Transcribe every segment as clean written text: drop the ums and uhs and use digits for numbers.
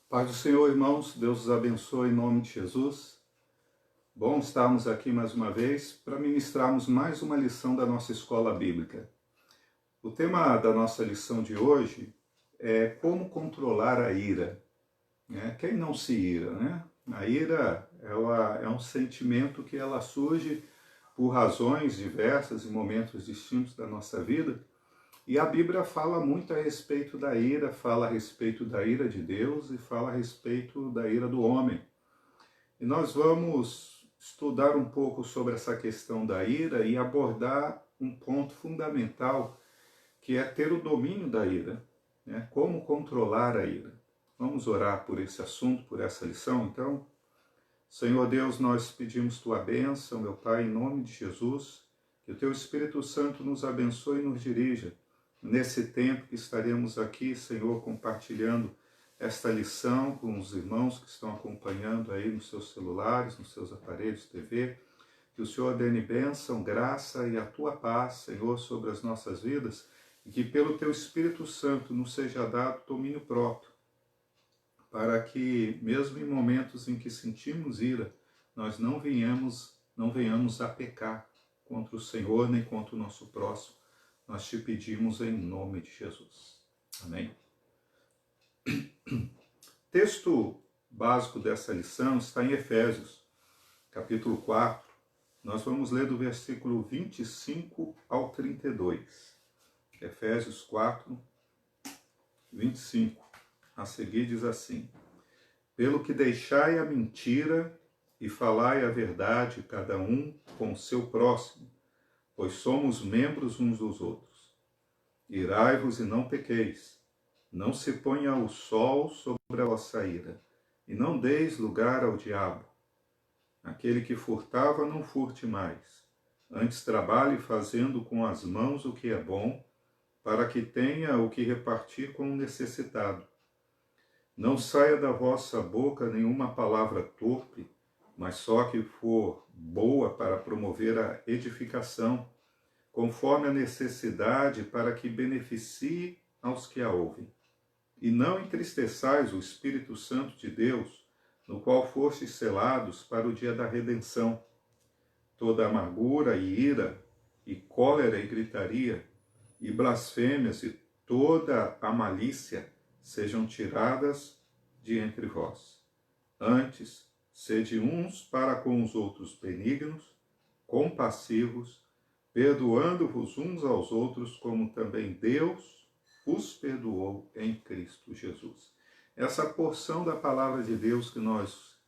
Paz do Senhor, irmãos, Deus os abençoe em nome de Jesus. Bom estarmos aqui mais uma vez para ministrarmos mais uma lição da nossa escola bíblica. O tema da nossa lição de hoje é como controlar a ira. Quem não se ira, né? A ira ela é um sentimento que ela surge por razões diversas em momentos distintos da nossa vida. E a Bíblia fala muito a respeito da ira, fala a respeito da ira de Deus e fala a respeito da ira do homem. E nós vamos estudar um pouco sobre essa questão da ira e abordar um ponto fundamental, que é ter o domínio da ira, né? Como controlar a ira. Vamos orar por esse assunto, por essa lição, então? Senhor Deus, nós pedimos Tua bênção, meu Pai, em nome de Jesus, que o Teu Espírito Santo nos abençoe e nos dirija. Nesse tempo que estaremos aqui, Senhor, compartilhando esta lição com os irmãos que estão acompanhando aí nos seus celulares, nos seus aparelhos TV, que o Senhor dê bênção, graça e a Tua paz, Senhor, sobre as nossas vidas, e que pelo Teu Espírito Santo nos seja dado domínio próprio, para que, mesmo em momentos em que sentimos ira, nós não venhamos a pecar contra o Senhor nem contra o nosso próximo. Nós te pedimos em nome de Jesus. Amém? Texto básico dessa lição está em Efésios, capítulo 4. Nós vamos ler do versículo 25 ao 32. Efésios 4, 25. A seguir diz assim: Pelo que deixai a mentira e falai a verdade, cada um com o seu próximo, pois somos membros uns dos outros. Irai-vos e não pequeis. Não se ponha o sol sobre a vossa ira, e não deis lugar ao diabo. Aquele que furtava, não furte mais. Antes trabalhe fazendo com as mãos o que é bom, para que tenha o que repartir com o necessitado. Não saia da vossa boca nenhuma palavra torpe, mas só que for boa para promover a edificação, conforme a necessidade, para que beneficie aos que a ouvem. E não entristeçais o Espírito Santo de Deus, no qual fostes selados para o dia da redenção. Toda amargura e ira, e cólera e gritaria, e blasfêmias e toda a malícia sejam tiradas de entre vós. Antes, sede uns para com os outros benignos, compassivos, perdoando-vos uns aos outros, como também Deus os perdoou em Cristo Jesus. Essa porção da palavra de Deus que nós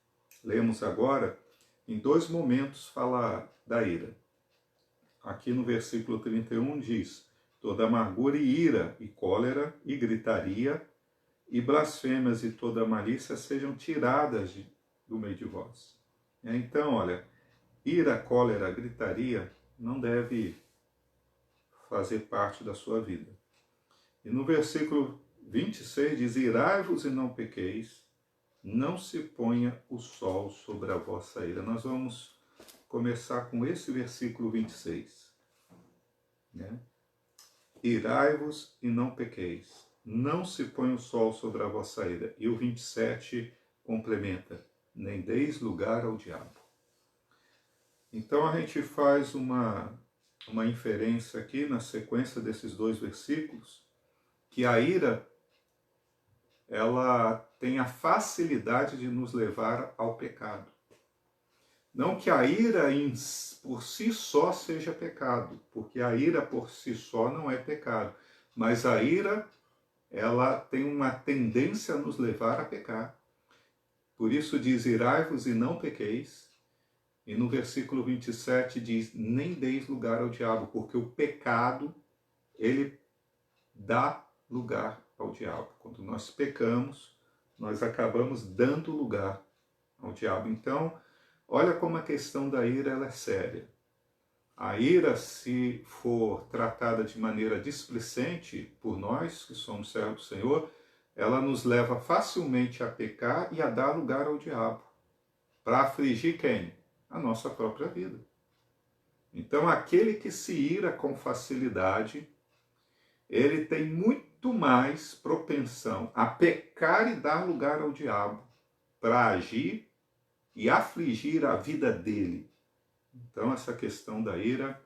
lemos agora, em dois momentos fala da ira. Aqui no versículo 31 diz: toda amargura e ira, e cólera, e gritaria, e blasfêmias e toda malícia sejam tiradas do meio de vós. Então, olha, ira, cólera, gritaria não deve fazer parte da sua vida. E no versículo 26 diz: irai-vos e não pequeis, não se ponha o sol sobre a vossa ira. Nós vamos começar com esse versículo 26. Irai-vos e não pequeis, não se ponha o sol sobre a vossa ira. E o 27 complementa: nem deis lugar ao diabo. Então a gente faz uma inferência aqui na sequência desses dois versículos, que a ira, ela tem a facilidade de nos levar ao pecado. Não que a ira por si só seja pecado, porque a ira por si só não é pecado, mas a ira, ela tem uma tendência a nos levar a pecar. Por isso diz: irai-vos e não pequeis. E no versículo 27 diz: nem deis lugar ao diabo, porque o pecado, ele dá lugar ao diabo. Quando nós pecamos, nós acabamos dando lugar ao diabo. Então, olha como a questão da ira ela é séria. A ira, se for tratada de maneira displicente por nós, que somos servos do Senhor, ela nos leva facilmente a pecar e a dar lugar ao diabo. Para afligir quem? A nossa própria vida. Então, aquele que se ira com facilidade, ele tem muito muito mais propensão a pecar e dar lugar ao diabo para agir e afligir a vida dele. Então, essa questão da ira,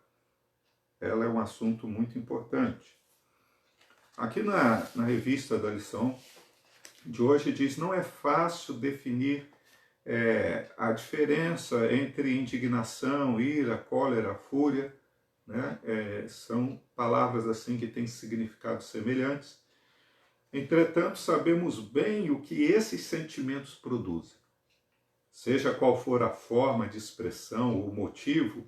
ela é um assunto muito importante. Aqui na revista da lição de hoje diz: não é fácil definir a diferença entre indignação, ira, cólera, fúria, né? São palavras assim que têm significados semelhantes. Entretanto, sabemos bem o que esses sentimentos produzem. Seja qual for a forma de expressão ou motivo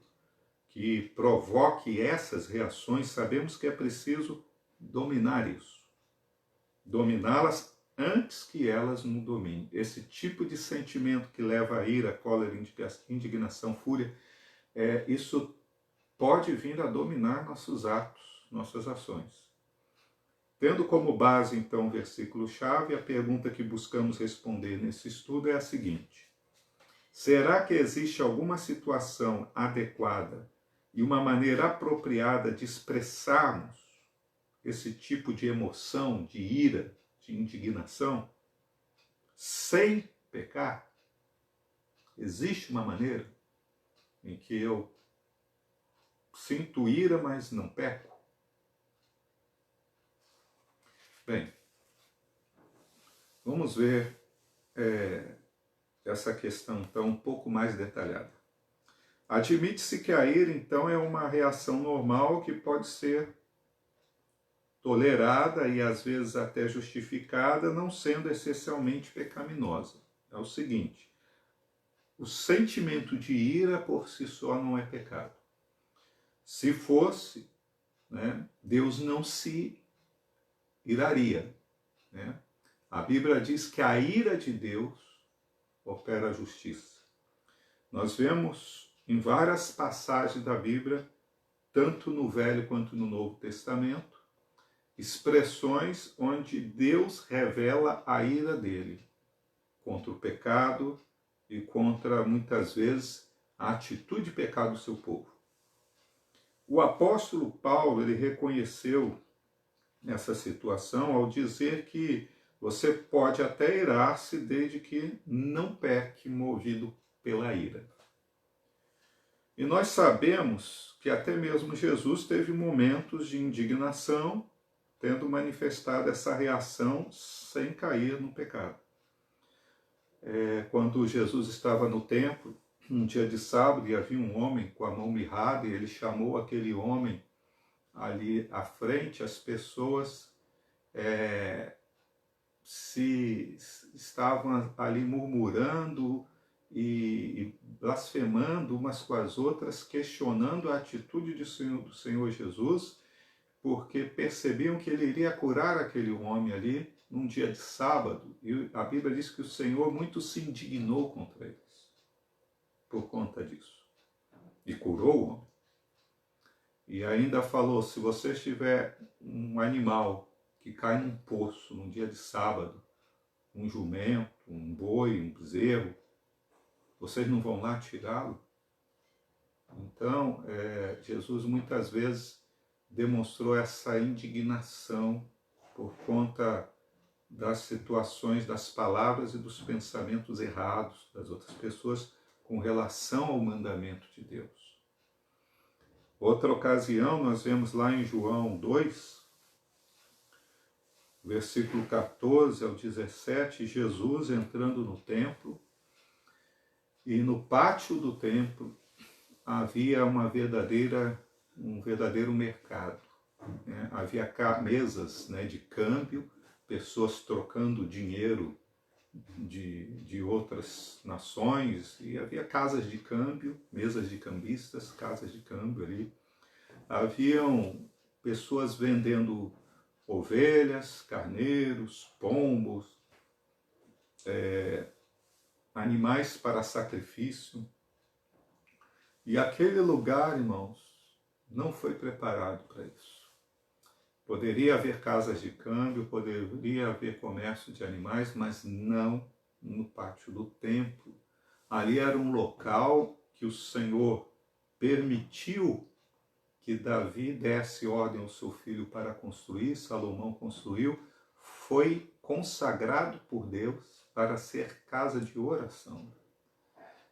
que provoque essas reações, sabemos que é preciso dominar isso. Dominá-las antes que elas nos dominem. Esse tipo de sentimento que leva a ira, cólera, indignação, fúria, isso pode vir a dominar nossos atos, nossas ações. Tendo como base, então, o versículo-chave, a pergunta que buscamos responder nesse estudo é a seguinte: será que existe alguma situação adequada e uma maneira apropriada de expressarmos esse tipo de emoção, de ira, de indignação, sem pecar? Existe uma maneira em que eu sinto ira, mas não peco? Bem, vamos ver essa questão, então, um pouco mais detalhada. Admite-se que a ira, então, é uma reação normal que pode ser tolerada e, às vezes, até justificada, não sendo essencialmente pecaminosa. É o seguinte: o sentimento de ira por si só não é pecado. Se fosse, né, Deus não se iraria, né? A Bíblia diz que a ira de Deus opera a justiça. Nós vemos em várias passagens da Bíblia, tanto no Velho quanto no Novo Testamento, expressões onde Deus revela a ira dele contra o pecado e contra, muitas vezes, a atitude de pecado do seu povo. O apóstolo Paulo, ele reconheceu essa situação ao dizer que você pode até irar-se desde que não peque movido pela ira. E nós sabemos que até mesmo Jesus teve momentos de indignação, tendo manifestado essa reação sem cair no pecado. Quando Jesus estava no templo, um dia de sábado, e havia um homem com a mão mirrada, e ele chamou aquele homem ali à frente, as pessoas estavam ali murmurando e blasfemando umas com as outras, questionando a atitude do Senhor Jesus, porque percebiam que ele iria curar aquele homem ali num dia de sábado, e a Bíblia diz que o Senhor muito se indignou contra eles por conta disso, e curou o homem. E ainda falou: se você tiver um animal que cai num poço num dia de sábado, um jumento, um boi, um bezerro, vocês não vão lá tirá-lo? Então, Jesus muitas vezes demonstrou essa indignação por conta das situações, das palavras e dos pensamentos errados das outras pessoas com relação ao mandamento de Deus. Outra ocasião, nós vemos lá em João 2, versículo 14 ao 17, Jesus entrando no templo, e no pátio do templo havia um verdadeiro mercado. Né? Havia mesas, né, de câmbio, pessoas trocando dinheiro de outras nações, e havia casas de câmbio, mesas de cambistas, casas de câmbio ali. Haviam pessoas vendendo ovelhas, carneiros, pombos, animais para sacrifício. E aquele lugar, irmãos, não foi preparado para isso. Poderia haver casas de câmbio, poderia haver comércio de animais, mas não no pátio do templo. Ali era um local que o Senhor permitiu que Davi desse ordem ao seu filho para construir, Salomão construiu, foi consagrado por Deus para ser casa de oração.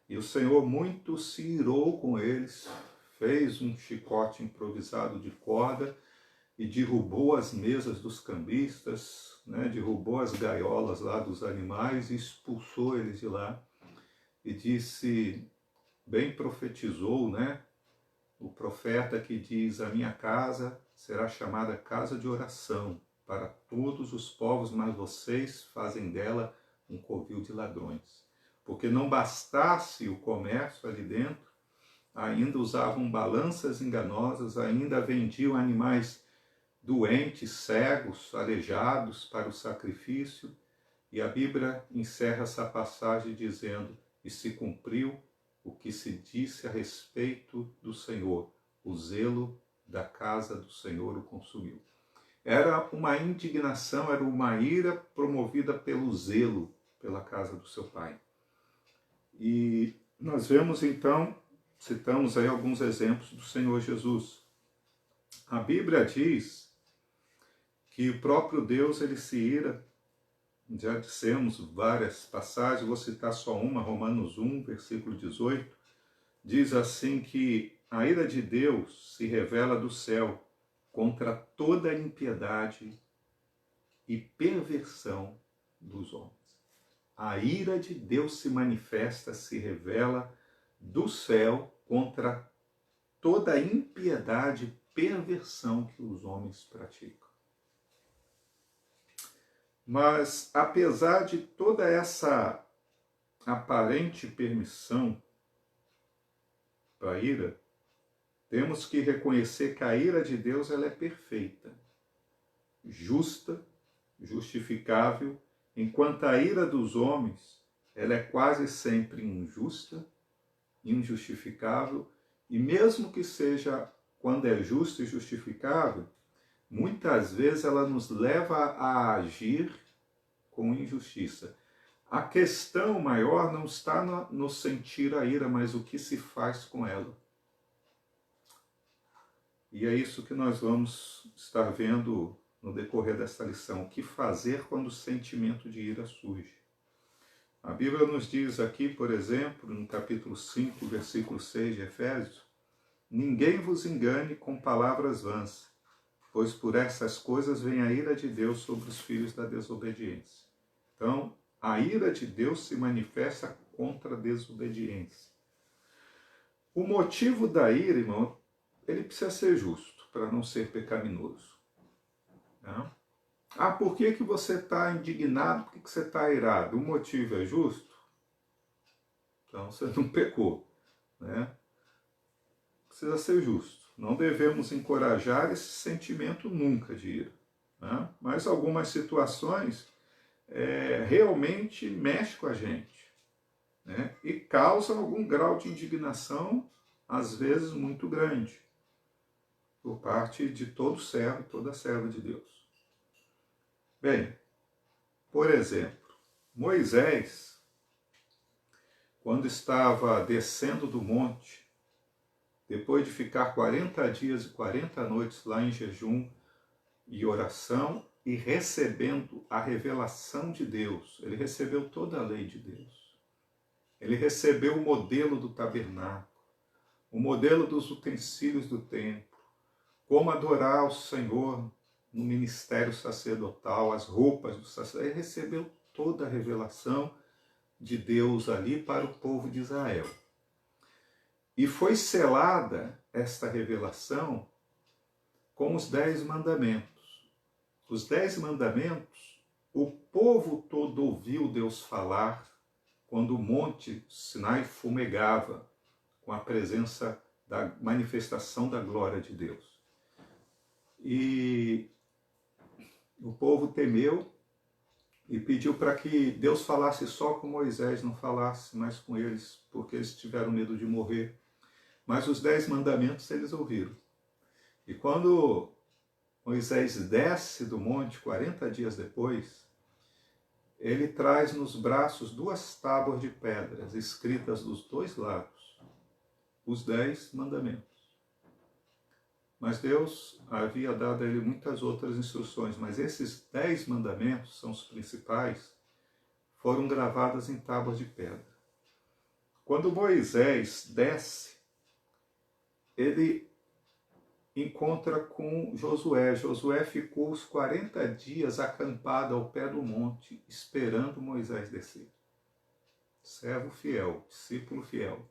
E o Senhor muito se irou com eles, fez um chicote improvisado de corda e derrubou as mesas dos cambistas, né? Derrubou as gaiolas lá dos animais e expulsou eles de lá. E disse, bem profetizou, né? O profeta que diz, a minha casa será chamada casa de oração para todos os povos, mas vocês fazem dela um covil de ladrões. Porque não bastasse o comércio ali dentro, ainda usavam balanças enganosas, ainda vendiam animais doentes, cegos, aleijados para o sacrifício. E a Bíblia encerra essa passagem dizendo, e se cumpriu o que se disse a respeito do Senhor, o zelo da casa do Senhor o consumiu. Era uma indignação, era uma ira promovida pelo zelo pela casa do seu pai. E nós vemos então, citamos aí alguns exemplos do Senhor Jesus. A Bíblia diz que o próprio Deus, ele se ira, já dissemos várias passagens, vou citar só uma, Romanos 1, versículo 18, diz assim que a ira de Deus se revela do céu contra toda a impiedade e perversão dos homens. A ira de Deus se manifesta, se revela do céu contra toda a impiedade e perversão que os homens praticam. Mas, apesar de toda essa aparente permissão para a ira, temos que reconhecer que a ira de Deus ela é perfeita, justa, justificável, enquanto a ira dos homens ela é quase sempre injusta, injustificável, e mesmo que seja quando é justa e justificável, muitas vezes ela nos leva a agir com injustiça. A questão maior não está no sentir a ira, mas o que se faz com ela. E é isso que nós vamos estar vendo no decorrer dessa lição. O que fazer quando o sentimento de ira surge? A Bíblia nos diz aqui, por exemplo, no capítulo 5, versículo 6 de Efésios, ninguém vos engane com palavras vãs, pois por essas coisas vem a ira de Deus sobre os filhos da desobediência. Então, a ira de Deus se manifesta contra a desobediência. O motivo da ira, irmão, ele precisa ser justo, para não ser pecaminoso. Né? Ah, por que você está indignado? Por que você está irado? O motivo é justo? Então, você não pecou. Né? Precisa ser justo. Não devemos encorajar esse sentimento nunca de ira. Né? Mas algumas situações realmente mexem com a gente. Né? E causam algum grau de indignação, às vezes muito grande, por parte de todo servo e toda serva de Deus. Bem, por exemplo, Moisés, quando estava descendo do monte, depois de ficar 40 dias e 40 noites lá em jejum e oração e recebendo a revelação de Deus, ele recebeu toda a lei de Deus. Ele recebeu o modelo do tabernáculo, o modelo dos utensílios do templo, como adorar o Senhor no ministério sacerdotal, as roupas do sacerdote. Ele recebeu toda a revelação de Deus ali para o povo de Israel. E foi selada esta revelação com os 10 mandamentos. Os 10 mandamentos, o povo todo ouviu Deus falar quando o monte Sinai fumegava com a presença da manifestação da glória de Deus. E o povo temeu e pediu para que Deus falasse só com Moisés, não falasse mais com eles, porque eles tiveram medo de morrer. Mas os 10 mandamentos eles ouviram. E quando Moisés desce do monte 40 dias depois, ele traz nos braços 2 tábuas de pedras escritas dos 2 lados, os 10 mandamentos. Mas Deus havia dado a ele muitas outras instruções, mas esses 10 mandamentos são os principais, foram gravados em tábuas de pedra. Quando Moisés desce, ele encontra com Josué. Josué ficou os 40 dias acampado ao pé do monte, esperando Moisés descer. Servo fiel, discípulo fiel.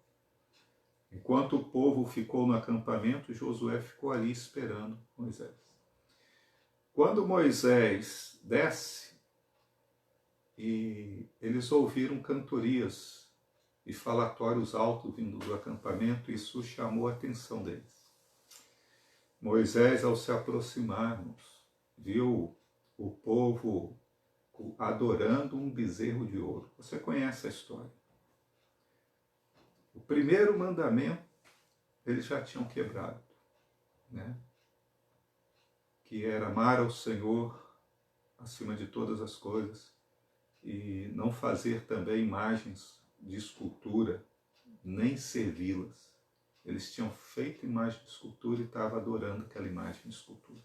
Enquanto o povo ficou no acampamento, Josué ficou ali esperando Moisés. Quando Moisés desce, e eles ouviram cantorias e falatórios altos vindo do acampamento, isso chamou a atenção deles. Moisés, ao se aproximarmos, viu o povo adorando um bezerro de ouro. Você conhece a história. O primeiro mandamento eles já tinham quebrado, né? Que era amar ao Senhor acima de todas as coisas e não fazer também imagens de escultura, nem servi-las. Eles tinham feito imagem de escultura e estavam adorando aquela imagem de escultura.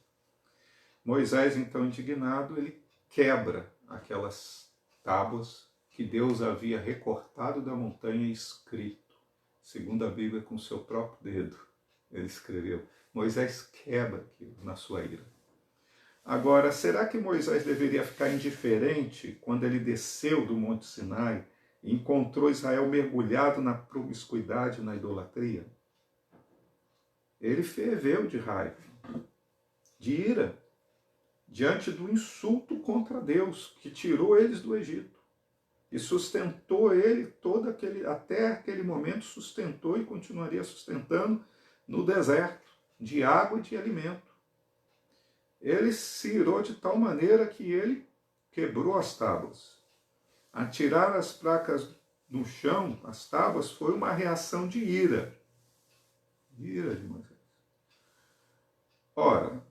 Moisés, então indignado, ele quebra aquelas tábuas que Deus havia recortado da montanha e escrito, segundo a Bíblia, com seu próprio dedo. Ele escreveu. Moisés quebra aquilo na sua ira. Agora, será que Moisés deveria ficar indiferente quando ele desceu do Monte Sinai e encontrou Israel mergulhado na promiscuidade, na idolatria? Ele ferveu de raiva, de ira, diante do insulto contra Deus, que tirou eles do Egito. E sustentou ele até aquele momento, sustentou e continuaria sustentando no deserto, de água e de alimento. Ele se irou de tal maneira que ele quebrou as tábuas. Atirar as placas no chão, as tábuas, foi uma reação de ira. Ira de Moisés. Ora,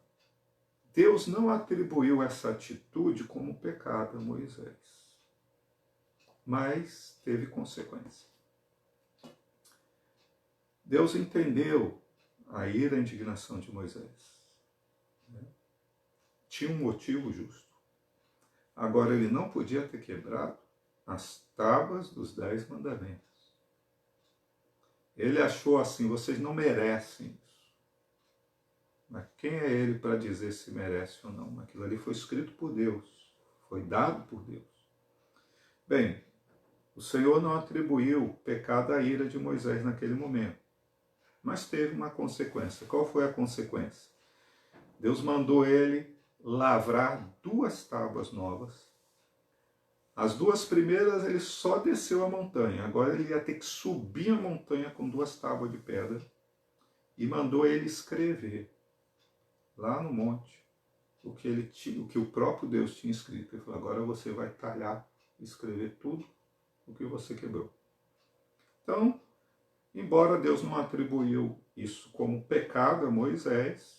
Deus não atribuiu essa atitude como pecado a Moisés, mas teve consequência. Deus entendeu a ira e a indignação de Moisés. Tinha um motivo justo. Agora, ele não podia ter quebrado as tábuas dos 10 mandamentos. Ele achou assim, vocês não merecem isso. Mas quem é ele para dizer se merece ou não? Aquilo ali foi escrito por Deus, foi dado por Deus. Bem, o Senhor não atribuiu pecado à ira de Moisés naquele momento, mas teve uma consequência. Qual foi a consequência? Deus mandou ele lavrar 2 tábuas novas. As 2 primeiras ele só desceu a montanha, agora ele ia ter que subir a montanha com 2 tábuas de pedra e mandou ele escrever lá no monte o que o próprio Deus tinha escrito. Ele falou, agora você vai talhar e escrever tudo o que você quebrou. Então, embora Deus não atribuiu isso como pecado a Moisés,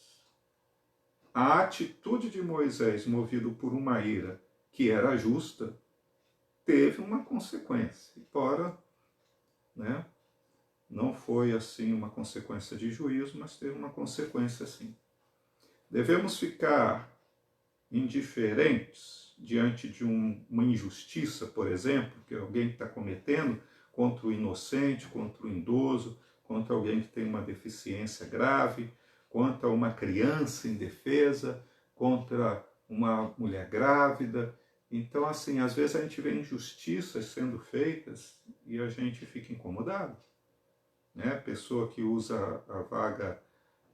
a atitude de Moisés, movido por uma ira que era justa, teve uma consequência. Embora, não foi assim uma consequência de juízo, mas teve uma consequência sim. Devemos ficar indiferentes diante de uma injustiça, por exemplo, que alguém está cometendo contra o inocente, contra o idoso, contra alguém que tem uma deficiência grave, contra uma criança indefesa, contra uma mulher grávida. Então, assim, às vezes a gente vê injustiças sendo feitas e a gente fica incomodado. Né? Pessoa que usa a vaga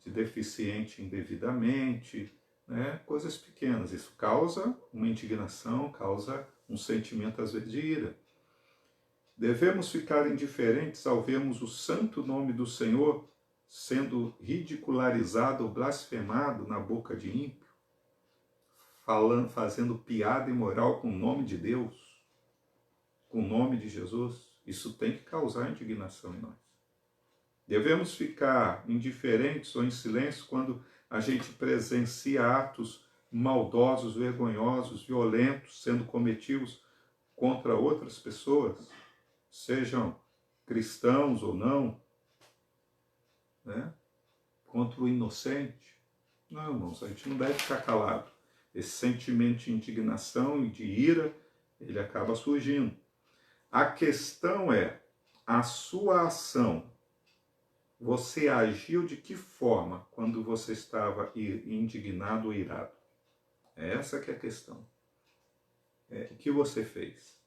de deficiente indevidamente, né? Coisas pequenas. Isso causa uma indignação, causa um sentimento, às vezes, de ira. Devemos ficar indiferentes ao vermos o santo nome do Senhor sendo ridicularizado ou blasfemado na boca de ímpio, fazendo piada imoral com o nome de Deus, com o nome de Jesus. Isso tem que causar indignação em nós. Devemos ficar indiferentes ou em silêncio quando a gente presencia atos maldosos, vergonhosos, violentos sendo cometidos contra outras pessoas, sejam cristãos ou não, né? contra o inocente. Não, irmãos, a gente não deve ficar calado. Esse sentimento de indignação e de ira, ele acaba surgindo. A questão é, a sua ação, você agiu de que forma quando você estava indignado ou irado? Essa que é a questão. O que você fez?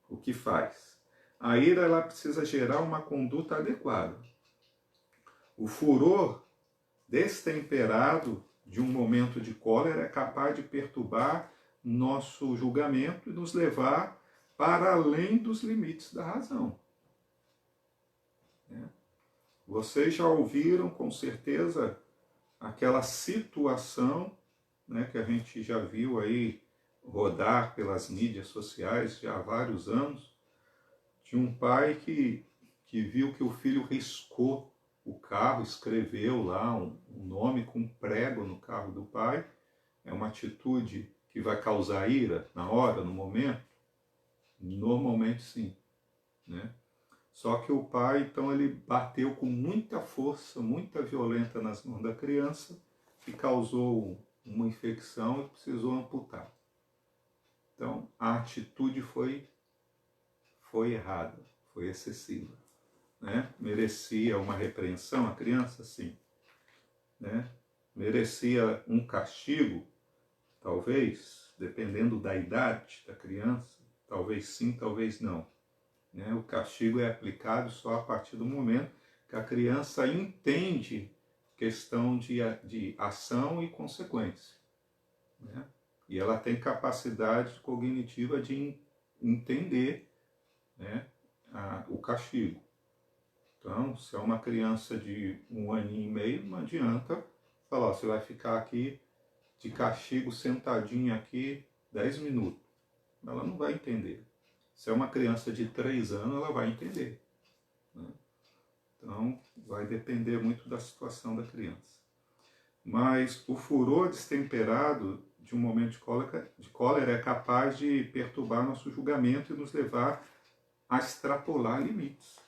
O que faz? A ira, ela precisa gerar uma conduta adequada. O furor destemperado de um momento de cólera é capaz de perturbar nosso julgamento e nos levar para além dos limites da razão. Vocês já ouviram, com certeza, aquela situação, né, que a gente já viu aí rodar pelas mídias sociais já há vários anos, de um pai que viu que o filho riscou o carro, escreveu lá um nome com um prego no carro do pai. É uma atitude que vai causar ira na hora, no momento? Normalmente sim, né? Só que o pai, então, ele bateu com muita força, muita violência nas mãos da criança, que causou uma infecção e precisou amputar. Então, a atitude foi errada, foi excessiva. Né? Merecia uma repreensão a criança? Sim. Né? Merecia um castigo? Talvez, dependendo da idade da criança, talvez sim, talvez não. Né? O castigo é aplicado só a partir do momento que a criança entende questão de ação e consequência. Né? E ela tem capacidade cognitiva de entender, né, o castigo. Então, se é uma criança de 1 aninho e meio, não adianta falar, você vai ficar aqui de castigo sentadinho aqui 10 minutos. Ela não vai entender. Se é uma criança de 3 anos, ela vai entender. Né? Então, vai depender muito da situação da criança. Mas o furor destemperado de um momento de cólera é capaz de perturbar nosso julgamento e nos levar a extrapolar limites.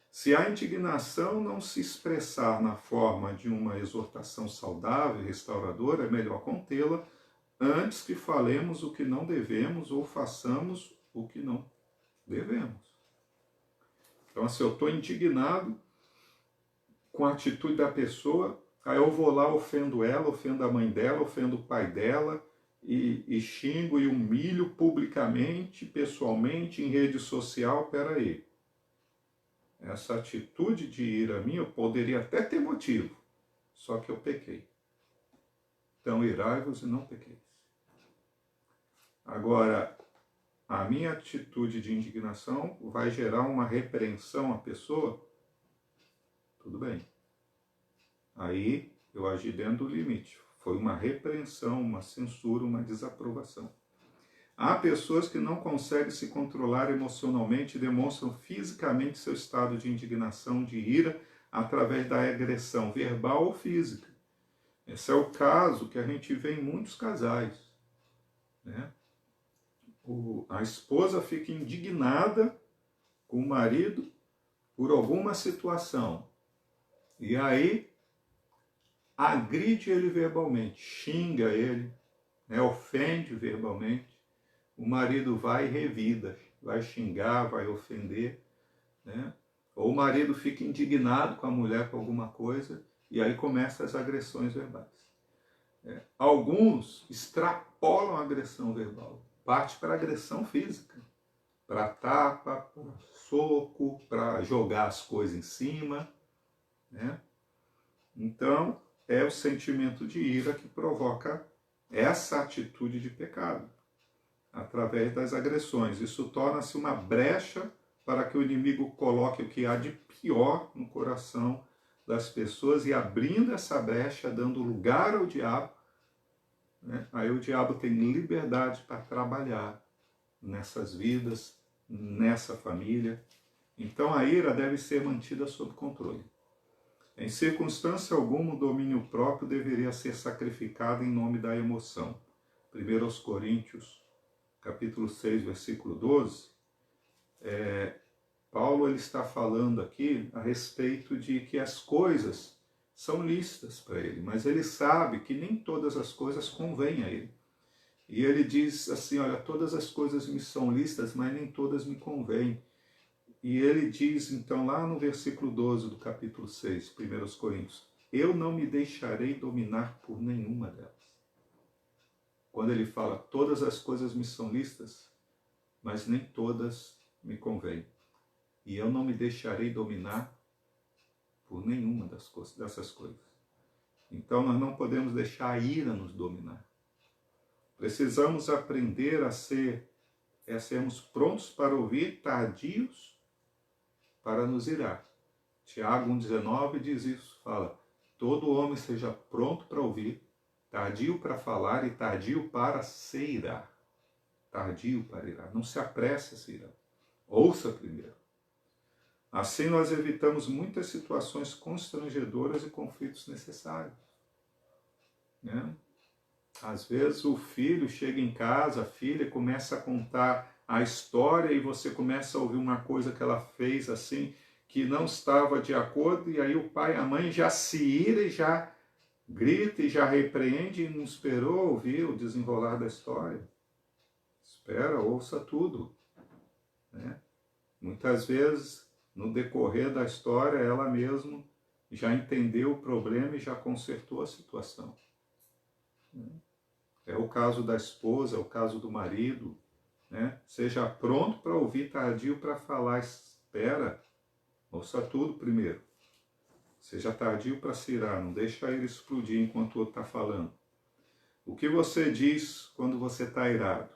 Se a indignação não se expressar na forma de uma exortação saudável e restauradora, é melhor contê-la antes que falemos o que não devemos ou façamos o que não devemos. Então, se eu estou indignado com a atitude da pessoa, aí eu vou lá, ofendo ela, ofendo a mãe dela, ofendo o pai dela, e xingo e humilho publicamente, pessoalmente, em rede social. Peraí. Essa atitude de ira minha, eu poderia até ter motivo, só que eu pequei. Então, irai-vos e não pequeis. Agora, a minha atitude de indignação vai gerar uma repreensão à pessoa? Tudo bem. Aí eu agi dentro do limite. Foi uma repreensão, uma censura, uma desaprovação. Há pessoas que não conseguem se controlar emocionalmente e demonstram fisicamente seu estado de indignação, de ira, através da agressão verbal ou física. Esse é o caso que a gente vê em muitos casais. Né? A esposa fica indignada com o marido por alguma situação. E aí agride ele verbalmente, xinga ele, né? Ofende verbalmente. O marido vai e revida, vai xingar, vai ofender. Né? Ou o marido fica indignado com a mulher por alguma coisa e aí começam as agressões verbais. Alguns extrapolam a agressão verbal, parte para a agressão física, para tapa, para soco, para jogar as coisas em cima. Né? Então, é o sentimento de ira que provoca essa atitude de pecado, através das agressões. Isso torna-se uma brecha para que o inimigo coloque o que há de pior no coração das pessoas e abrindo essa brecha, dando lugar ao diabo, né? Aí o diabo tem liberdade para trabalhar nessas vidas, nessa família. Então a ira deve ser mantida sob controle. Em circunstância alguma, o domínio próprio deveria ser sacrificado em nome da emoção. 1 Coríntios, capítulo 6, versículo 12, Paulo ele está falando aqui a respeito de que as coisas são lícitas para ele, mas ele sabe que nem todas as coisas convêm a ele. E ele diz assim, olha, todas as coisas me são lícitas, mas nem todas me convêm. E ele diz, então, lá no versículo 12 do capítulo 6, 1 Coríntios, eu não me deixarei dominar por nenhuma delas. Quando ele fala, todas as coisas me são lícitas, mas nem todas me convêm. E eu não me deixarei dominar por nenhuma dessas coisas. Então, nós não podemos deixar a ira nos dominar. Precisamos aprender a sermos prontos para ouvir, tardios para nos irar. Tiago 1,19 diz isso, fala, todo homem seja pronto para ouvir, tardio para falar e tardio para se irar. Tardio para irar, não se apresse a se irar. Ouça primeiro. Assim nós evitamos muitas situações constrangedoras e conflitos necessários. Né? Às vezes o filho chega em casa, a filha começa a contar a história e você começa a ouvir uma coisa que ela fez assim, que não estava de acordo, e aí o pai e a mãe já se ira e já grita e já repreende e não esperou ouvir o desenrolar da história. Espera, ouça tudo. Né? Muitas vezes, no decorrer da história, ela mesma já entendeu o problema e já consertou a situação. É o caso da esposa, é o caso do marido. Né? Seja pronto para ouvir, tardio para falar. Espera, ouça tudo primeiro. Seja tardio para se irar, não deixa ele explodir enquanto o outro está falando. O que você diz quando você está irado?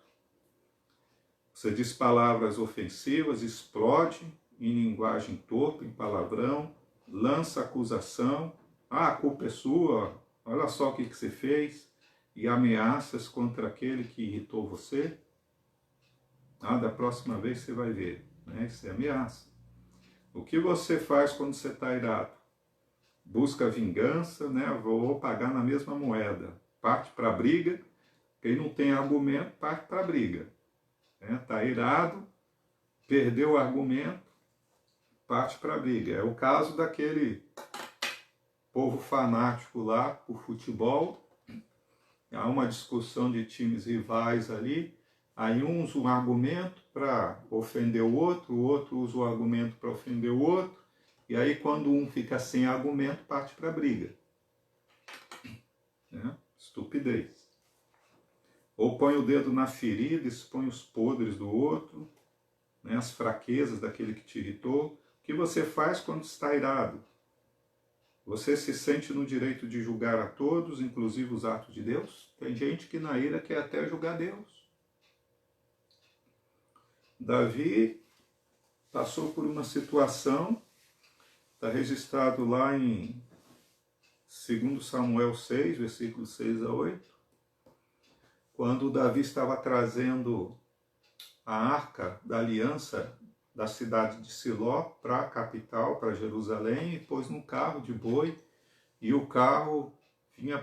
Você diz palavras ofensivas, explode em linguagem torpe, em palavrão, lança acusação. Ah, a culpa é sua, olha só o que você fez. E ameaças contra aquele que irritou você. Ah, da próxima vez você vai ver. Né? Isso é ameaça. O que você faz quando você está irado? Busca vingança, né? Vou pagar na mesma moeda. Parte para a briga. Quem não tem argumento, parte para a briga. Está irado, perdeu o argumento, parte para a briga. É o caso daquele povo fanático lá por futebol. Há uma discussão de times rivais ali. Aí um usa um argumento para ofender o outro usa o argumento para ofender o outro. E aí quando um fica sem argumento, parte para a briga. Estupidez. Ou põe o dedo na ferida, expõe os podres do outro, né, as fraquezas daquele que te irritou. O que você faz quando está irado? Você se sente no direito de julgar a todos, inclusive os atos de Deus? Tem gente que na ira quer até julgar Deus. Davi passou por uma situação, está registrado lá em 2 Samuel 6, versículos 6 a 8, quando Davi estava trazendo a arca da aliança da cidade de Siló para a capital, para Jerusalém, e pôs num carro de boi, e o carro vinha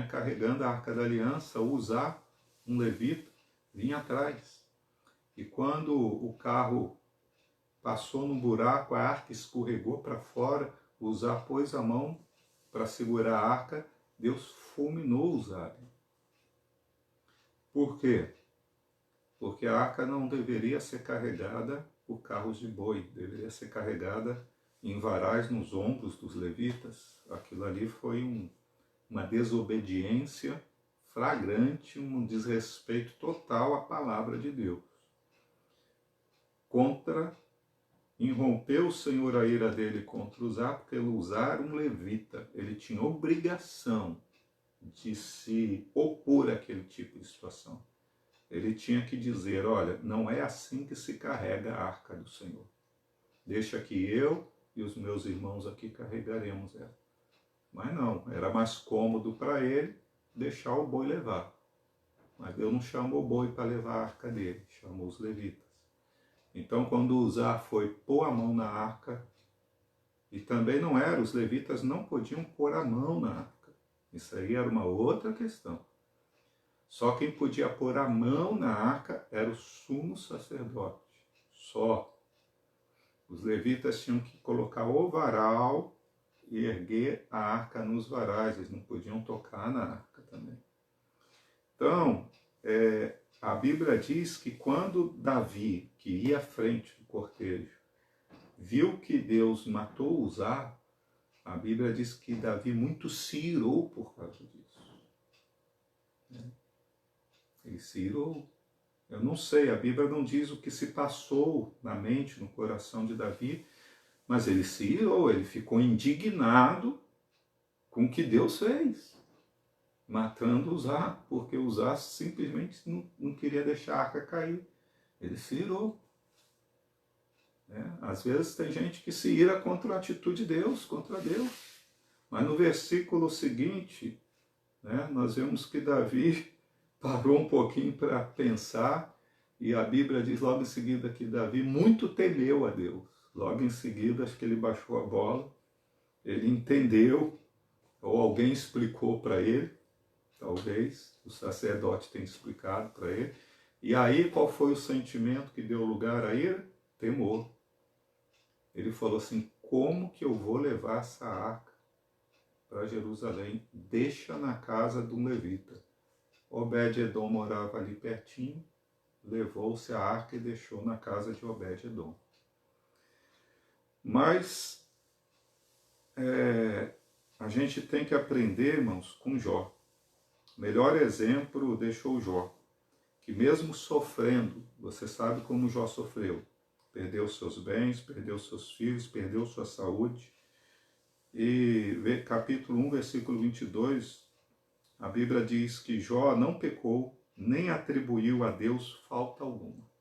carregando a arca da aliança, Uzá, um levita, vinha atrás. E quando o carro passou num buraco, a arca escorregou para fora, Uzá pôs a mão para segurar a arca, Deus fulminou Uzá. Por quê? Porque a arca não deveria ser carregada por carros de boi, deveria ser carregada em varais nos ombros dos levitas. Aquilo ali foi uma desobediência flagrante, um desrespeito total à palavra de Deus. Irrompeu o Senhor a ira dele contra Uzá, porque Uzá era um levita, ele tinha obrigação de se opor àquele tipo de situação. Ele tinha que dizer, olha, não é assim que se carrega a arca do Senhor. Deixa que eu e os meus irmãos aqui carregaremos ela. Mas não, era mais cômodo para ele deixar o boi levar. Mas Deus não chamou o boi para levar a arca dele, chamou os levitas. Então quando Uzá foi pôr a mão na arca, e também não era, os levitas não podiam pôr a mão na arca. Isso aí era uma outra questão. Só quem podia pôr a mão na arca era o sumo sacerdote. Só. Os levitas tinham que colocar o varal erguer a arca nos varais, eles não podiam tocar na arca também. Então, a Bíblia diz que quando Davi, que ia à frente do cortejo, viu que Deus matou Uzá, a Bíblia diz que Davi muito se irou por causa disso. Ele se irou. Eu não sei, a Bíblia não diz o que se passou na mente, no coração de Davi, mas ele se irou, ele ficou indignado com o que Deus fez, matando Uzá, porque Uzá simplesmente não queria deixar a arca cair. Ele se irou. Às vezes tem gente que se ira contra a atitude de Deus, contra Deus. Mas no versículo seguinte, nós vemos que Davi parou um pouquinho para pensar, e a Bíblia diz logo em seguida que Davi muito temeu a Deus. Logo em seguida, acho que ele baixou a bola, ele entendeu, ou alguém explicou para ele, talvez o sacerdote tenha explicado para ele. E aí, qual foi o sentimento que deu lugar a ira? Temor. Ele falou assim: como que eu vou levar essa arca para Jerusalém? Deixa na casa de um levita. Obed-edom morava ali pertinho, levou-se a arca e deixou na casa de Obed-edom. Mas a gente tem que aprender, irmãos, com Jó. O melhor exemplo deixou Jó, que mesmo sofrendo, você sabe como Jó sofreu. Perdeu seus bens, perdeu seus filhos, perdeu sua saúde. E capítulo 1, versículo 22, a Bíblia diz que Jó não pecou, nem atribuiu a Deus falta alguma.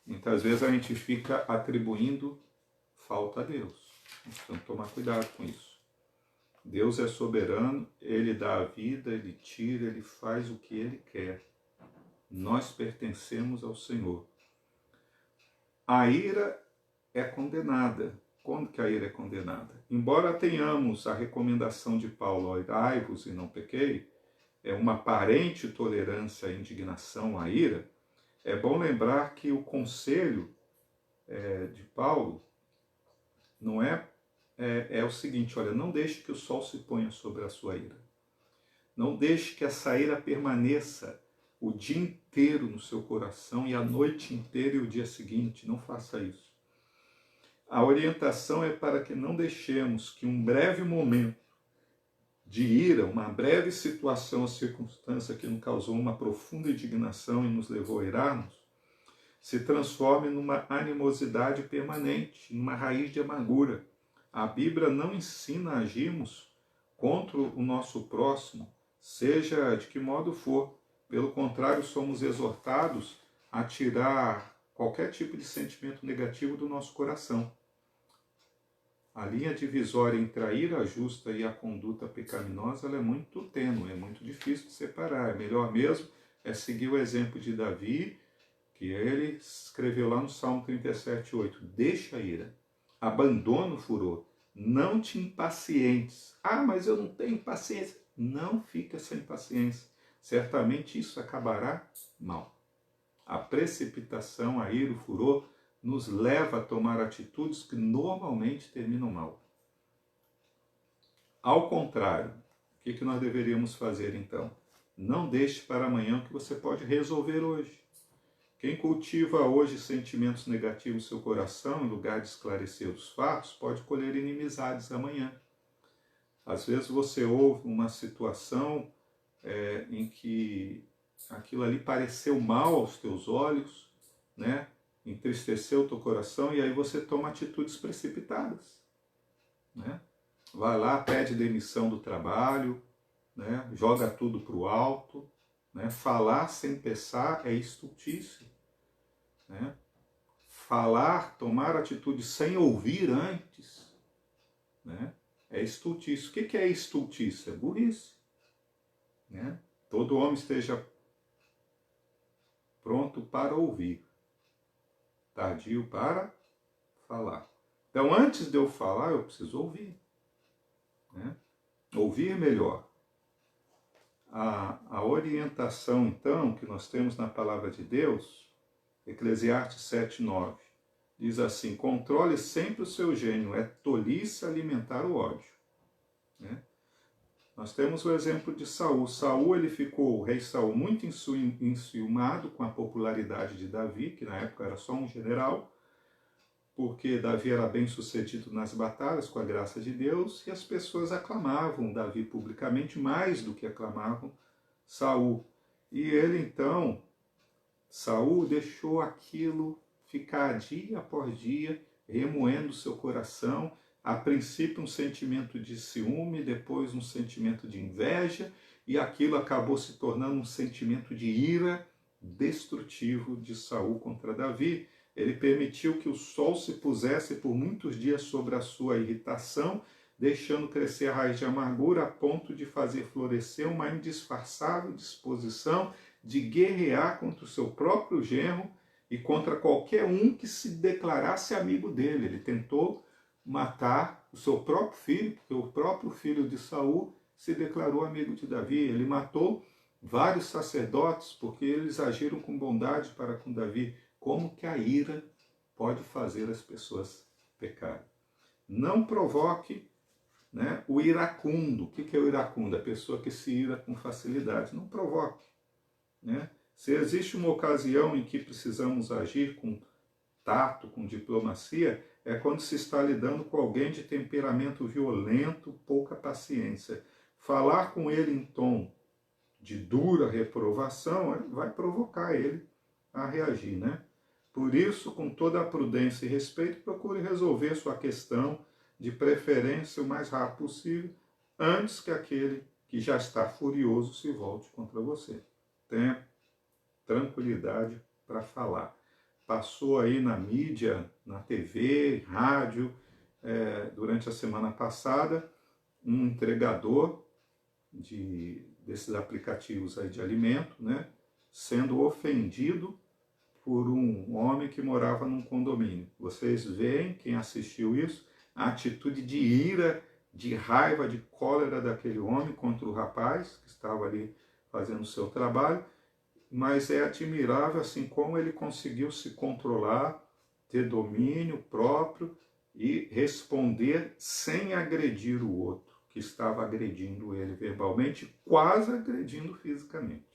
Muitas vezes a gente fica atribuindo falta a Deus. Então, tomar cuidado com isso. Deus é soberano, Ele dá a vida, Ele tira, Ele faz o que Ele quer. Nós pertencemos ao Senhor. A ira é condenada. Quando que a ira é condenada? Embora tenhamos a recomendação de Paulo, irai-vos e não pequei, é uma aparente tolerância à indignação, à ira, é bom lembrar que o conselho de Paulo não é o seguinte: olha, não deixe que o sol se ponha sobre a sua ira. Não deixe que essa ira permaneça o dia inteiro no seu coração e a noite inteira e o dia seguinte. Não faça isso. A orientação é para que não deixemos que um breve momento de ira, uma breve situação ou circunstância que nos causou uma profunda indignação e nos levou a irarmos, se transforme numa animosidade permanente, numa raiz de amargura. A Bíblia não ensina a agirmos contra o nosso próximo, seja de que modo for. Pelo contrário, somos exortados a tirar qualquer tipo de sentimento negativo do nosso coração. A linha divisória entre a ira justa e a conduta pecaminosa ela é muito tênue, é muito difícil de separar. É melhor mesmo seguir o exemplo de Davi, que ele escreveu lá no Salmo 37:8. Deixa a ira, abandona o furor, não te impacientes. Ah, mas eu não tenho paciência. Não fica sem paciência. Certamente isso acabará mal. A precipitação, a ira, o furor, nos leva a tomar atitudes que normalmente terminam mal. Ao contrário, o que nós deveríamos fazer então? Não deixe para amanhã o que você pode resolver hoje. Quem cultiva hoje sentimentos negativos no seu coração, em lugar de esclarecer os fatos, pode colher inimizades amanhã. Às vezes você ouve uma situação em que aquilo ali pareceu mal aos teus olhos, entristeceu o teu coração, e aí você toma atitudes precipitadas. Vai lá, pede demissão do trabalho, joga tudo para o alto. Falar sem pensar é estultícia. Falar, tomar atitude sem ouvir antes, é estultícia. O que é estultícia? É burrice. Todo homem esteja pronto para ouvir, tardio para falar. Então, antes de eu falar, eu preciso ouvir. Ouvir melhor. A orientação, então, que nós temos na palavra de Deus, Eclesiastes 7:9. diz assim: controle sempre o seu gênio, é tolice alimentar o ódio. Né? Nós temos o exemplo de Saul. Saul, o rei Saul, muito enciumado com a popularidade de Davi, que na época era só um general, porque Davi era bem sucedido nas batalhas com a graça de Deus, e as pessoas aclamavam Davi publicamente mais do que aclamavam Saul. E ele então, Saul deixou aquilo ficar dia após dia, remoendo seu coração, a princípio um sentimento de ciúme, depois um sentimento de inveja, e aquilo acabou se tornando um sentimento de ira destrutivo de Saul contra Davi. Ele permitiu que o sol se pusesse por muitos dias sobre a sua irritação, deixando crescer a raiz de amargura a ponto de fazer florescer uma indisfarçável disposição de guerrear contra o seu próprio genro e contra qualquer um que se declarasse amigo dele. Ele tentou matar o seu próprio filho, porque o próprio filho de Saul se declarou amigo de Davi. Ele matou vários sacerdotes porque eles agiram com bondade para com Davi. Como que a ira pode fazer as pessoas pecarem? Não provoque, né, o iracundo. O que é o iracundo? A pessoa que se ira com facilidade. Não provoque. Né? Se existe uma ocasião em que precisamos agir com tato, com diplomacia, é quando se está lidando com alguém de temperamento violento, pouca paciência. Falar com ele em tom de dura reprovação vai provocar ele a reagir, né? Por isso, com toda a prudência e respeito, procure resolver sua questão, de preferência o mais rápido possível, antes que aquele que já está furioso se volte contra você. Tenha tranquilidade para falar. Passou aí na mídia, na TV, rádio, durante a semana passada, um entregador desses aplicativos aí de alimento, né, sendo ofendido por um homem que morava num condomínio. Vocês veem, quem assistiu isso, a atitude de ira, de raiva, de cólera daquele homem contra o rapaz que estava ali fazendo o seu trabalho, mas é admirável assim como ele conseguiu se controlar, ter domínio próprio e responder sem agredir o outro, que estava agredindo ele verbalmente, quase agredindo fisicamente.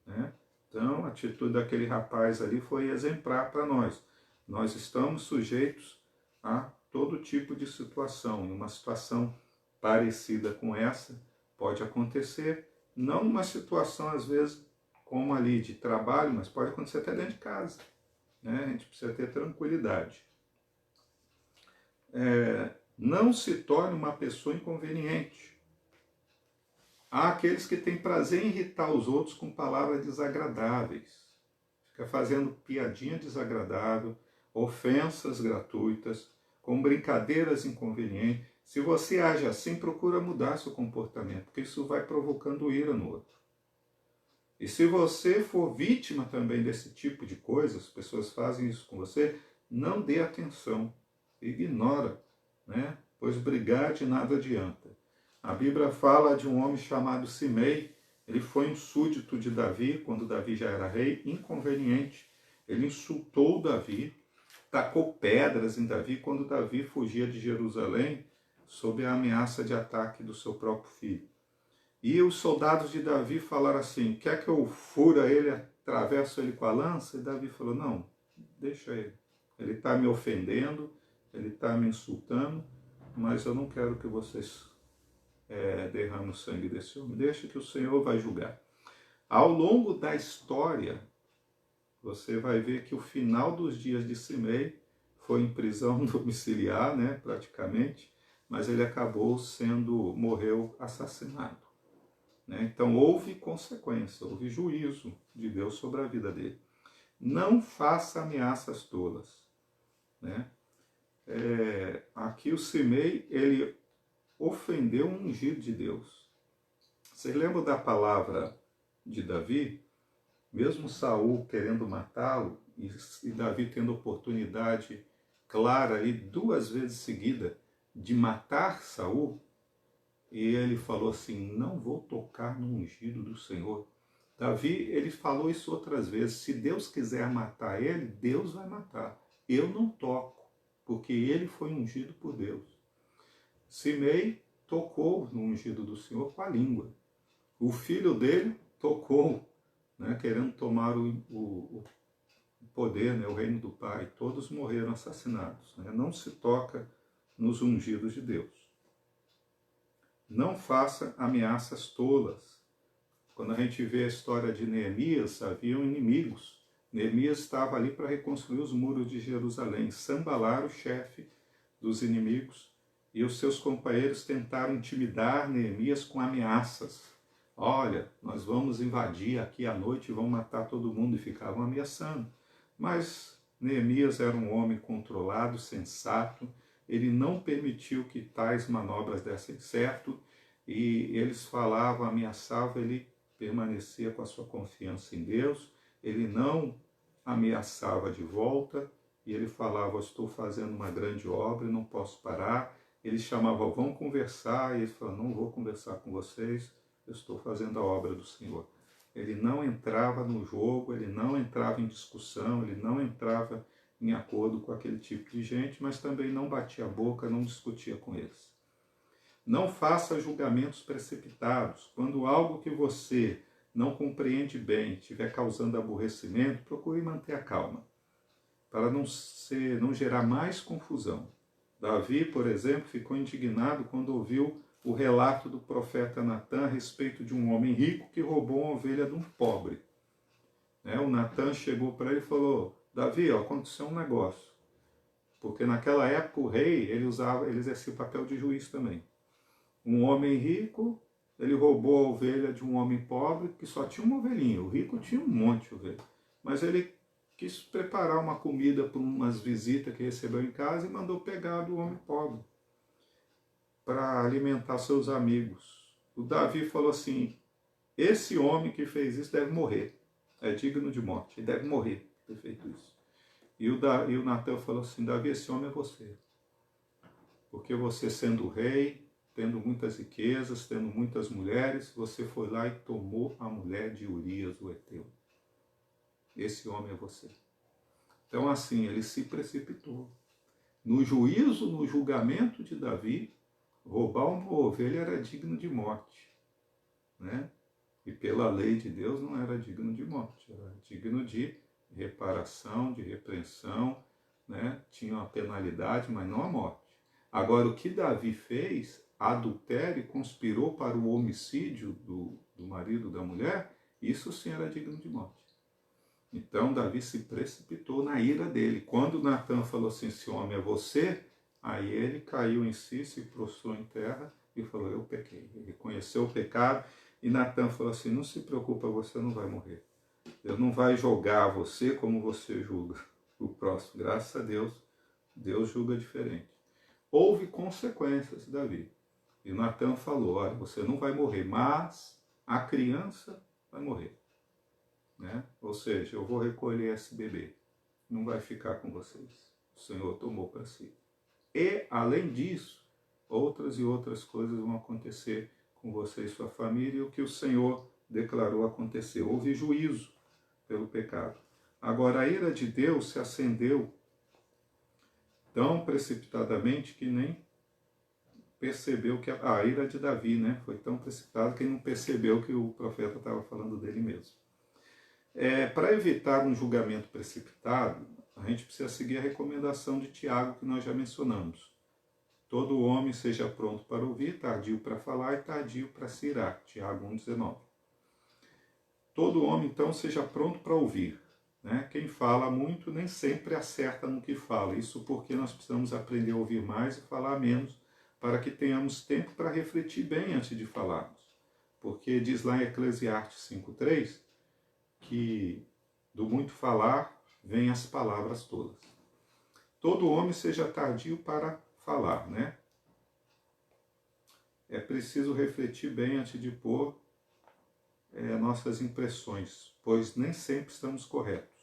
Né? Então, a atitude daquele rapaz ali foi exemplar para nós. Nós estamos sujeitos a todo tipo de situação. E uma situação parecida com essa pode acontecer, não uma situação, às vezes, como ali de trabalho, mas pode acontecer até dentro de casa. Né? A gente precisa ter tranquilidade. Não se torne uma pessoa inconveniente. Há aqueles que têm prazer em irritar os outros com palavras desagradáveis. Fica fazendo piadinha desagradável, ofensas gratuitas, com brincadeiras inconvenientes. Se você age assim, procura mudar seu comportamento, porque isso vai provocando ira no outro. E se você for vítima também desse tipo de coisa, as pessoas fazem isso com você, não dê atenção, ignora, né? Pois brigar de nada adianta. A Bíblia fala de um homem chamado Simei. Ele foi um súdito de Davi, quando Davi já era rei, inconveniente. Ele insultou Davi, tacou pedras em Davi quando Davi fugia de Jerusalém sob a ameaça de ataque do seu próprio filho. E os soldados de Davi falaram assim: quer que eu fura ele, atravesso ele com a lança? E Davi falou: não, deixa ele. Ele está me ofendendo, ele está me insultando, mas eu não quero que vocês derramem o sangue desse homem. Deixa que o Senhor vai julgar. Ao longo da história, você vai ver que o final dos dias de Simei foi em prisão domiciliar, né, praticamente, mas ele morreu assassinado. Então houve consequência, houve juízo de Deus sobre a vida dele. Não faça ameaças tolas. Né? Aqui o Simei, ele ofendeu um ungido de Deus. Vocês lembram da palavra de Davi? Mesmo Saul querendo matá-lo, e Davi tendo oportunidade clara ali 2 vezes seguida de matar Saul, e ele falou assim: não vou tocar no ungido do Senhor. Davi, ele falou isso outras vezes: se Deus quiser matar ele, Deus vai matar. eu não toco, porque ele foi ungido por Deus. Simei tocou no ungido do Senhor com a língua. O filho dele tocou, né, querendo tomar o poder, né, o reino do Pai. Todos morreram assassinados. Né? Não se toca nos ungidos de Deus. Não faça ameaças tolas. Quando a gente vê a história de Neemias, haviam inimigos. Neemias estava ali para reconstruir os muros de Jerusalém. Sambalar, o chefe dos inimigos, e os seus companheiros tentaram intimidar Neemias com ameaças. Olha, nós vamos invadir aqui à noite e vamos matar todo mundo, e ficavam ameaçando. Mas Neemias era um homem controlado, sensato, ele não permitiu que tais manobras dessem certo, e eles falavam, ameaçavam, ele permanecia com a sua confiança em Deus, ele não ameaçava de volta, e ele falava, estou fazendo uma grande obra e não posso parar. Ele chamava, vamos conversar, e ele falava, não vou conversar com vocês, eu estou fazendo a obra do Senhor. Ele não entrava no jogo, ele não entrava em discussão, ele não entrava em acordo com aquele tipo de gente, mas também não batia a boca, não discutia com eles. Não faça julgamentos precipitados. Quando algo que você não compreende bem estiver causando aborrecimento, procure manter a calma, para não gerar mais confusão. Davi, por exemplo, ficou indignado quando ouviu o relato do profeta Natã a respeito de um homem rico que roubou uma ovelha de um pobre. O Natã chegou para ele e falou, Davi, aconteceu um negócio. Porque naquela época o rei, ele exercia o papel de juiz também. Um homem rico, ele roubou a ovelha de um homem pobre que só tinha uma ovelhinha. O rico tinha um monte de ovelha. Mas ele quis preparar uma comida para umas visitas que recebeu em casa e mandou pegar do homem pobre para alimentar seus amigos. O Davi falou assim, esse homem que fez isso deve morrer, é digno de morte, ele deve morrer por ter feito isso. E o Natã falou assim, Davi, esse homem é você, porque você sendo rei, tendo muitas riquezas, tendo muitas mulheres, você foi lá e tomou a mulher de Urias, o heteu. Esse homem é você. Então assim, ele se precipitou. No juízo, no julgamento de Davi, roubar uma ovelha era digno de morte, né? E pela lei de Deus não era digno de morte, era digno de reparação, de repreensão, né? Tinha uma penalidade, mas não a morte. Agora, o que Davi fez, adultério, conspirou para o homicídio do marido da mulher, isso sim era digno de morte. Então, Davi se precipitou na ira dele. Quando Natã falou assim, esse homem é você, aí ele caiu em si, se prostrou em terra e falou, eu pequei. Ele reconheceu o pecado e Natã falou assim, não se preocupa, você não vai morrer. Deus não vai julgar você como você julga o próximo. Graças a Deus, Deus julga diferente. Houve consequências, Davi. E Natã falou, olha, você não vai morrer, mas a criança vai morrer. Né? Ou seja, eu vou recolher esse bebê. Não vai ficar com vocês. O Senhor tomou para si. E, além disso, outras e outras coisas vão acontecer com você e sua família, e o que o Senhor declarou acontecer. Houve juízo pelo pecado. Agora, a ira de Deus se acendeu tão precipitadamente que nem percebeu que a ira de Davi, né, foi tão precipitada que ele não percebeu que o profeta estava falando dele mesmo. Para evitar um julgamento precipitado, a gente precisa seguir a recomendação de Tiago que nós já mencionamos. Todo homem seja pronto para ouvir, tardio para falar e tardio para se irar. Tiago 1,19. Todo homem, então, seja pronto para ouvir. Né? Quem fala muito nem sempre acerta no que fala. Isso porque nós precisamos aprender a ouvir mais e falar menos, para que tenhamos tempo para refletir bem antes de falarmos. Porque diz lá em Eclesiastes 5,3 que do muito falar vêm as palavras todas. Todo homem seja tardio para falar, né? É preciso refletir bem antes de pôr nossas impressões, pois nem sempre estamos corretos.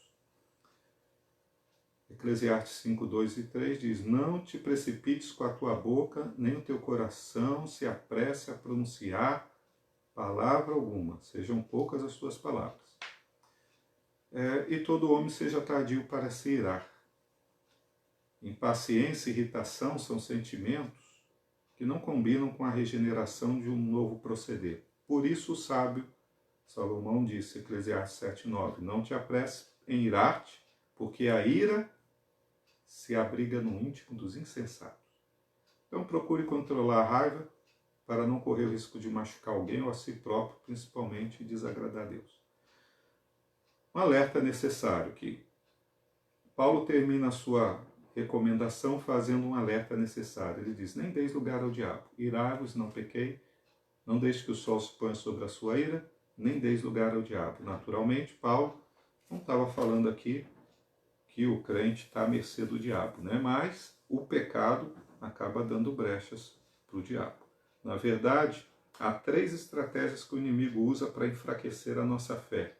Eclesiastes 5, 2 e 3 diz, não te precipites com a tua boca, nem o teu coração se apresse a pronunciar palavra alguma, sejam poucas as tuas palavras. E todo homem seja tardio para se irar. Impaciência e irritação são sentimentos que não combinam com a regeneração de um novo proceder. Por isso o sábio Salomão disse, Eclesiastes 7:9, não te apresses em irar-te, porque a ira se abriga no íntimo dos insensatos. Então procure controlar a raiva para não correr o risco de machucar alguém ou a si próprio, principalmente desagradar a Deus. Um alerta necessário que Paulo termina a sua recomendação fazendo um alerta necessário. Ele diz, nem deis lugar ao diabo, irai-vos, não pequei, não deixe que o sol se ponha sobre a sua ira, nem deis lugar ao diabo. Naturalmente, Paulo não estava falando aqui que o crente está à mercê do diabo, né? Mas o pecado acaba dando brechas para o diabo. Na verdade, há 3 estratégias que o inimigo usa para enfraquecer a nossa fé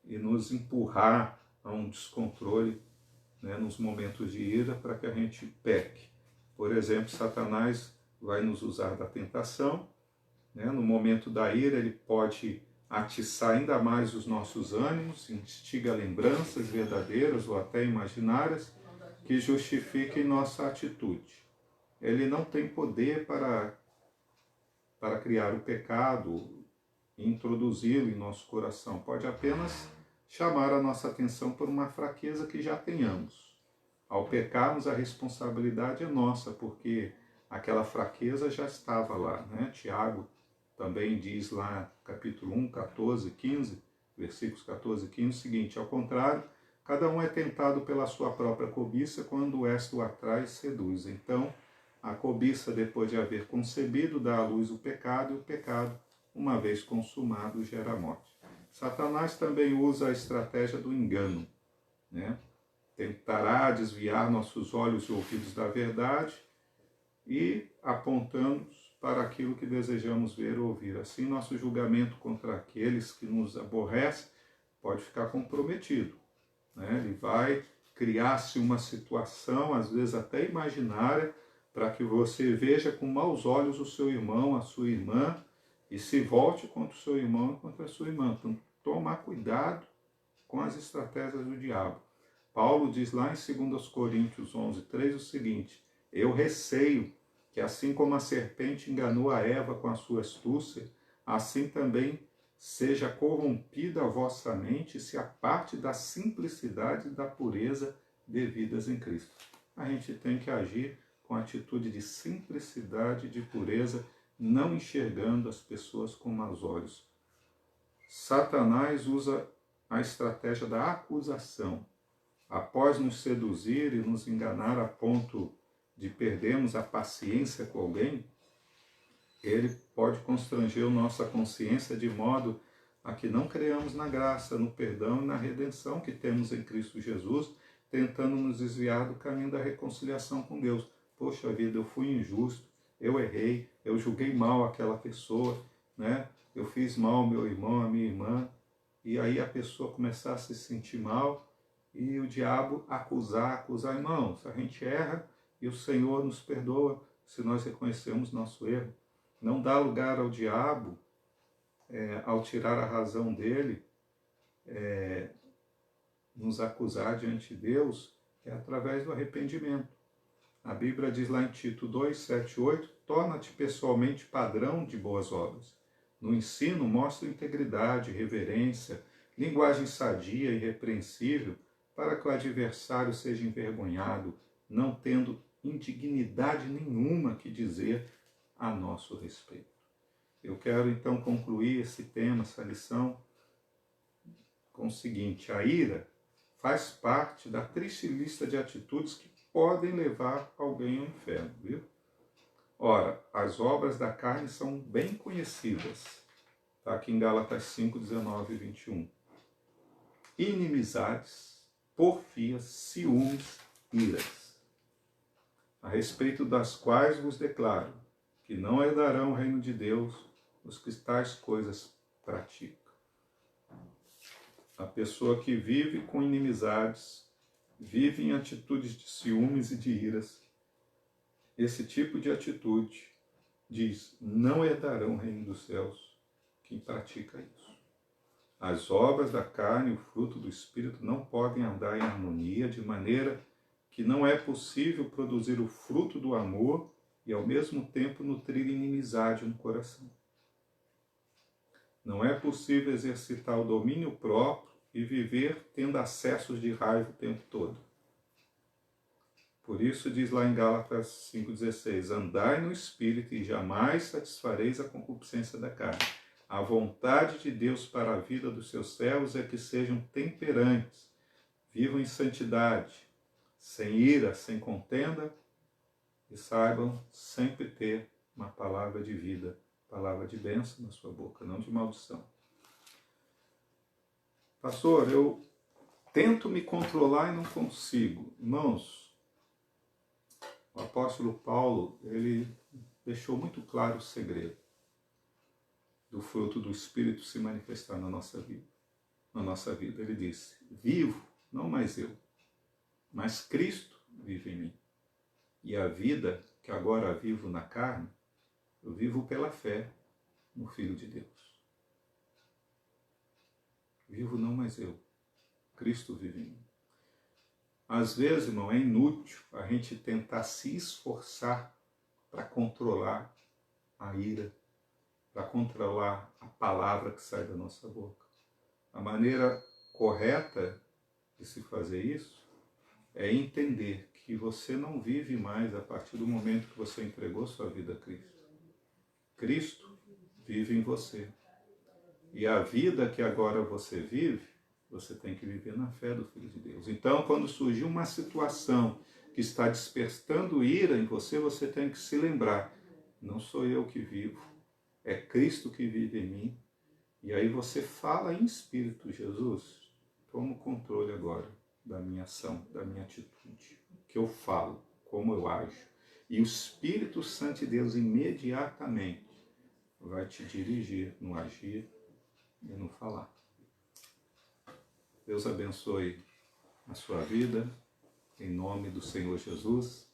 e nos empurrar a um descontrole, né, nos momentos de ira para que a gente peque. Por exemplo, Satanás vai nos usar da tentação, né? No momento da ira ele pode atiçar ainda mais os nossos ânimos, instiga lembranças verdadeiras ou até imaginárias que justifiquem nossa atitude. Ele não tem poder para criar o pecado e introduzi-lo em nosso coração. Pode apenas chamar a nossa atenção por uma fraqueza que já tenhamos. Ao pecarmos, a responsabilidade é nossa, porque aquela fraqueza já estava lá, né? Tiago também diz lá, capítulo 1, 14, 15, versículos 14 e 15, o seguinte, ao contrário, cada um é tentado pela sua própria cobiça quando esta o atrai e seduz. Então, a cobiça, depois de haver concebido, dá à luz o pecado, e o pecado, uma vez consumado, gera a morte. Satanás também usa a estratégia do engano, né? Tentará desviar nossos olhos e ouvidos da verdade e apontando-nos para aquilo que desejamos ver ou ouvir. Assim, nosso julgamento contra aqueles que nos aborrecem pode ficar comprometido, né? Ele vai criar-se uma situação, às vezes até imaginária, para que você veja com maus olhos o seu irmão, a sua irmã, e se volte contra o seu irmão e contra a sua irmã. Então, tomar cuidado com as estratégias do diabo. Paulo diz lá em 2 Coríntios 11:3 o seguinte, eu receio que assim como a serpente enganou a Eva com a sua astúcia, assim também seja corrompida a vossa mente e se aparte da simplicidade e da pureza devidas em Cristo. A gente tem que agir com atitude de simplicidade e de pureza, não enxergando as pessoas com maus olhos. Satanás usa a estratégia da acusação. Após nos seduzir e nos enganar a ponto de perdermos a paciência com alguém, ele pode constranger a nossa consciência de modo a que não creamos na graça, no perdão e na redenção que temos em Cristo Jesus, tentando nos desviar do caminho da reconciliação com Deus. Poxa vida, eu fui injusto, eu errei, eu julguei mal aquela pessoa, né? Eu fiz mal ao meu irmão, à minha irmã, e aí a pessoa começar a se sentir mal e o diabo acusar, irmãos, a gente erra e o Senhor nos perdoa se nós reconhecemos nosso erro. Não dá lugar ao diabo, ao tirar a razão dele, nos acusar diante de Deus, é através do arrependimento. A Bíblia diz lá em Tito 2, 7, 8, torna-te pessoalmente padrão de boas obras. No ensino, mostra integridade, reverência, linguagem sadia e irrepreensível, para que o adversário seja envergonhado, não tendo indignidade nenhuma que dizer a nosso respeito. Eu quero então concluir esse tema, essa lição, com o seguinte: a ira faz parte da triste lista de atitudes que podem levar alguém ao inferno, viu? Ora, as obras da carne são bem conhecidas. Está aqui em Gálatas 5, 19 e 21. Inimizades, porfias, ciúmes, iras, a respeito das quais vos declaro que não herdarão o reino de Deus os que tais coisas praticam. A pessoa que vive com inimizades, vive em atitudes de ciúmes e de iras, esse tipo de atitude diz, não herdarão o reino dos céus quem pratica isso. As obras da carne e o fruto do Espírito não podem andar em harmonia, de maneira que não é possível produzir o fruto do amor e ao mesmo tempo nutrir inimizade no coração. Não é possível exercitar o domínio próprio e viver tendo acessos de raiva o tempo todo. Por isso diz lá em Gálatas 5,16, andai no Espírito e jamais satisfareis a concupiscência da carne. A vontade de Deus para a vida dos seus servos é que sejam temperantes, vivam em santidade, sem ira, sem contenda, e saibam sempre ter uma palavra de vida, palavra de bênção na sua boca, não de maldição. Pastor, eu tento me controlar e não consigo. Irmãos, o apóstolo Paulo, ele deixou muito claro o segredo do fruto do Espírito se manifestar na nossa vida. Ele disse, vivo, não mais eu, mas Cristo vive em mim. E a vida que agora vivo na carne, eu vivo pela fé no Filho de Deus. Vivo não mais eu, Cristo vive em mim. Às vezes, irmão, é inútil a gente tentar se esforçar para controlar a ira, para controlar a palavra que sai da nossa boca. A maneira correta de se fazer isso é entender que você não vive mais a partir do momento que você entregou sua vida a Cristo. Cristo vive em você. E a vida que agora você vive, você tem que viver na fé do Filho de Deus. Então, quando surgir uma situação que está despertando ira em você, você tem que se lembrar, não sou eu que vivo, é Cristo que vive em mim. E aí você fala em espírito, Jesus, toma o controle agora da minha ação, da minha atitude, que eu falo, como eu ajo. E o Espírito Santo de Deus imediatamente vai te dirigir no agir e no falar. Deus abençoe a sua vida, em nome do Senhor Jesus,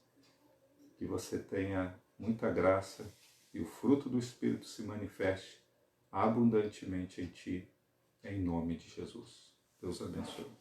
que você tenha muita graça e o fruto do Espírito se manifeste abundantemente em ti, em nome de Jesus. Deus abençoe.